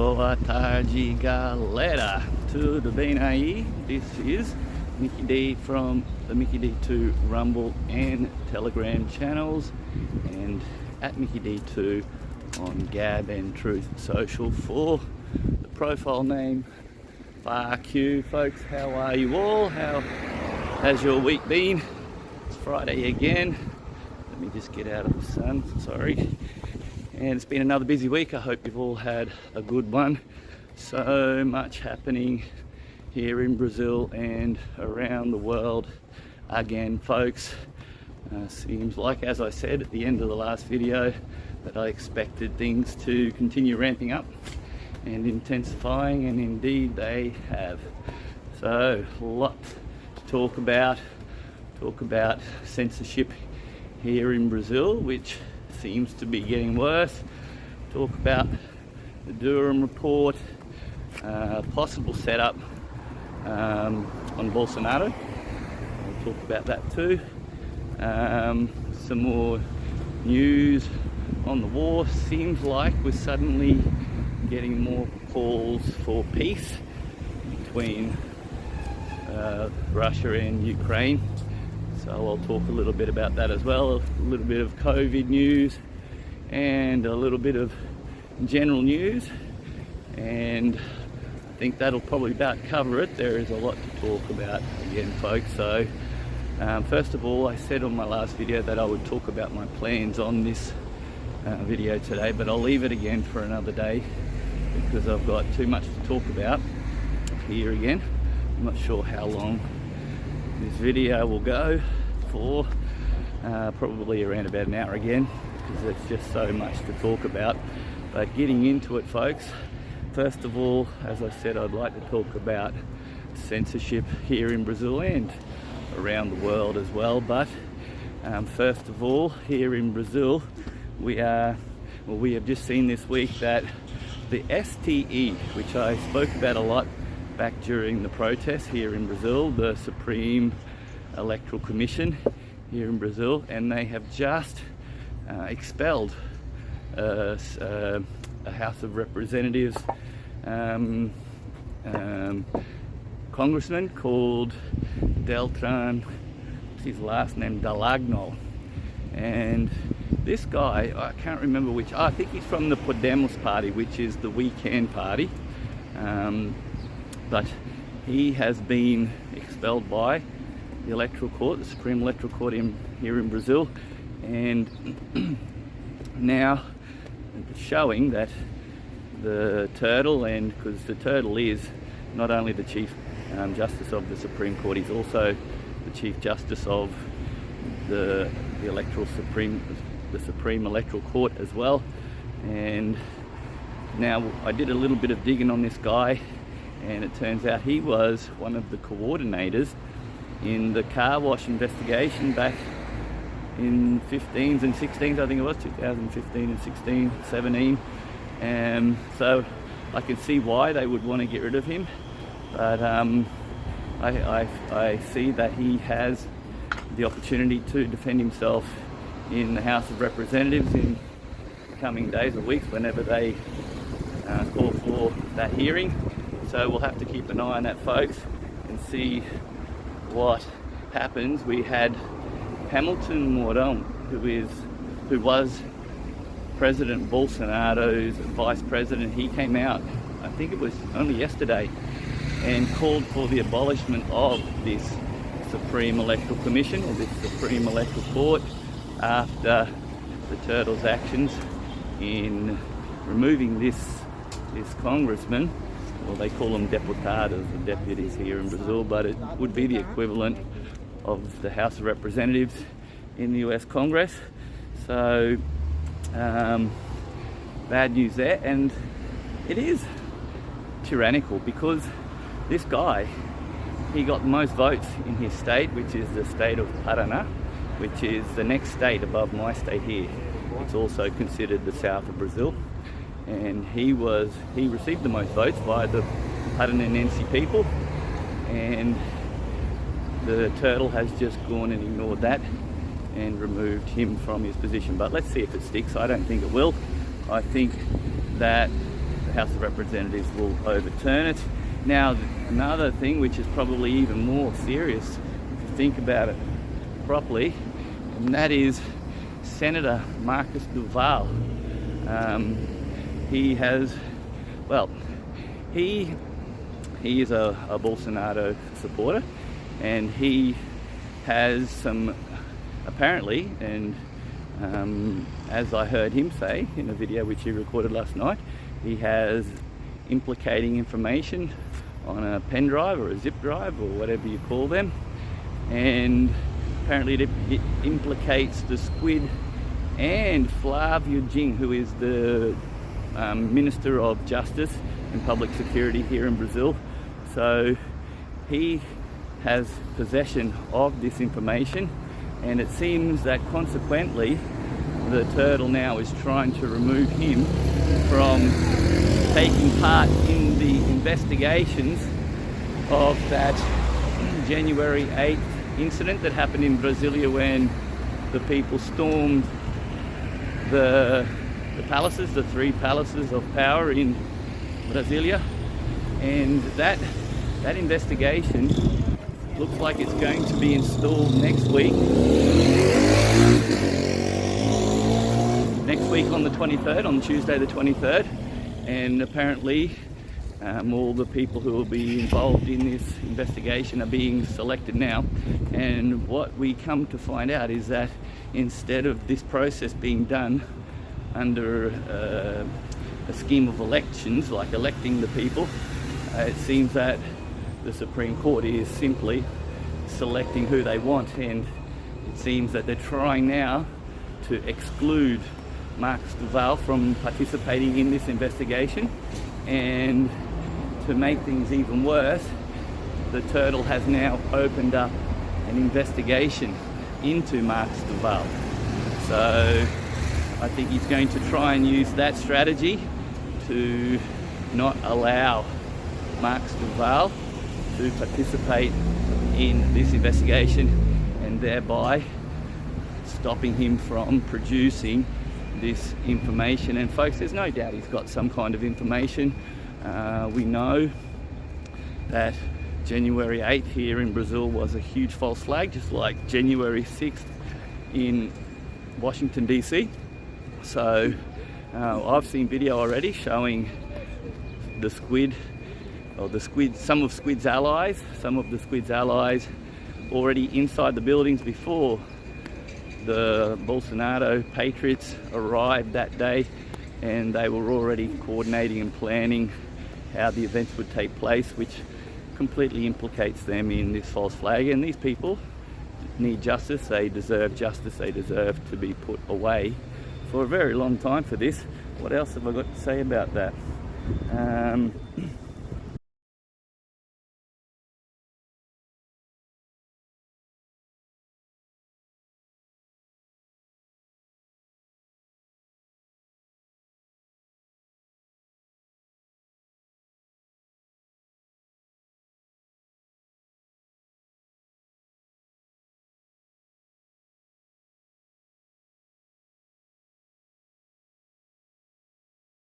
Boa tarde, galera. Tudo bem aí? This is Mickey D from the MickyD2 Rumble and Telegram channels, and at MickyD2 on Gab and Truth Social for the profile name. Fuck you, folks. How are you all? How has your week been? It's Friday again. Let me just get out of the sun. Sorry. And it's been another busy week. I hope you've all had a good one. So much happening here in Brazil and around the world again, folks. Seems like, as I said at the end of the last video, that I expected things to continue ramping up and intensifying, and indeed they have. So a lot to talk about. Talk about censorship here in Brazil, which seems to be getting worse. Talk about the Durham report, possible setup on Bolsonaro. We'll talk about that too. Some more news on the war. Seems like we're suddenly getting more calls for peace between Russia and Ukraine. So I'll talk a little bit about that as well, a little bit of COVID news and a little bit of general news, and I think that'll probably about cover it. There is a lot to talk about again, folks. So first of all, I said on my last video that I would talk about my plans on this video today, but I'll leave it again for another day because I've got too much to talk about here again. I'm not sure how long this video will go for, probably around about an hour again, because there's just so much to talk about. But getting into it, folks, first of all, as I said, I'd like to talk about censorship here in Brazil and around the world as well. But first of all, here in Brazil, we have just seen this week that the STE, which I spoke about a lot back during the protests here in Brazil, the Supreme Electoral Commission here in Brazil, and they have just expelled a House of Representatives congressman called Deltran, what's his last name, Dalagno. And this guy, I can't remember which, I think he's from the Podemos party, which is the weekend party. But he has been expelled by the Electoral Court, the Supreme Electoral Court here in Brazil, and now showing that the turtle, and because the turtle is not only the Chief Justice of the Supreme Court, he's also the Chief Justice of the Supreme Electoral Court as well. And now I did a little bit of digging on this guy, and it turns out he was one of the coordinators in the car wash investigation back in 15s and 16s, I think it was 2015 and 16, 17. So I can see why they would want to get rid of him, but I see that he has the opportunity to defend himself in the House of Representatives in the coming days or weeks, whenever they call for that hearing. So we'll have to keep an eye on that, folks, and see what happens. We had Hamilton Mourão, who was President Bolsonaro's vice president. He came out, I think it was only yesterday, and called for the abolishment of this Supreme Electoral Commission, or this Supreme Electoral Court, after the Turtle's actions in removing this congressman. Well, they call them deputados, the deputies here in Brazil, but it would be the equivalent of the House of Representatives in the US Congress. So bad news there, and it is tyrannical because this guy, he got the most votes in his state, which is the state of Paraná, which is the next state above my state here. It's also considered the south of Brazil. And he received the most votes by the Paranense people, and the turtle has just gone and ignored that and removed him from his position. But let's see if it sticks. I don't think it will. I think that House of Representatives will overturn it. Now, another thing which is probably even more serious, if you think about it properly, and that is Senator Marcos Duval. He has, well, he is a Bolsonaro supporter, and he has some, apparently, and as I heard him say in a video which he recorded last night, he has implicating information on a pen drive or a zip drive or whatever you call them, and apparently it implicates the Squid and Flavio Jing, who is the Minister of Justice and Public Security here in Brazil. So he has possession of this information, and it seems that consequently the turtle now is trying to remove him from taking part in the investigations of that January 8th incident that happened in Brasilia when the people stormed the palaces, the 3 palaces of power in Brasilia. And that investigation looks like it's going to be installed next week. Next week on the 23rd, on Tuesday the 23rd. And apparently all the people who will be involved in this investigation are being selected now. And what we come to find out is that instead of this process being done under a scheme of elections, like electing the people, it seems that the Supreme Court is simply selecting who they want, and it seems that they're trying now to exclude Marcos Duval from participating in this investigation. And to make things even worse, the turtle has now opened up an investigation into Marcos Duval. So I think he's going to try and use that strategy to not allow Marcos Duval to participate in this investigation, and thereby stopping him from producing this information. And folks, there's no doubt he's got some kind of information. We know that January 8th here in Brazil was a huge false flag, just like January 6th in Washington DC. So I've seen video already showing the Squid, or some of Squid's allies already inside the buildings before the Bolsonaro patriots arrived that day, and they were already coordinating and planning how the events would take place, which completely implicates them in this false flag. And these people need justice. They deserve justice. They deserve to be put away for a very long time for this. What else have I got to say about that?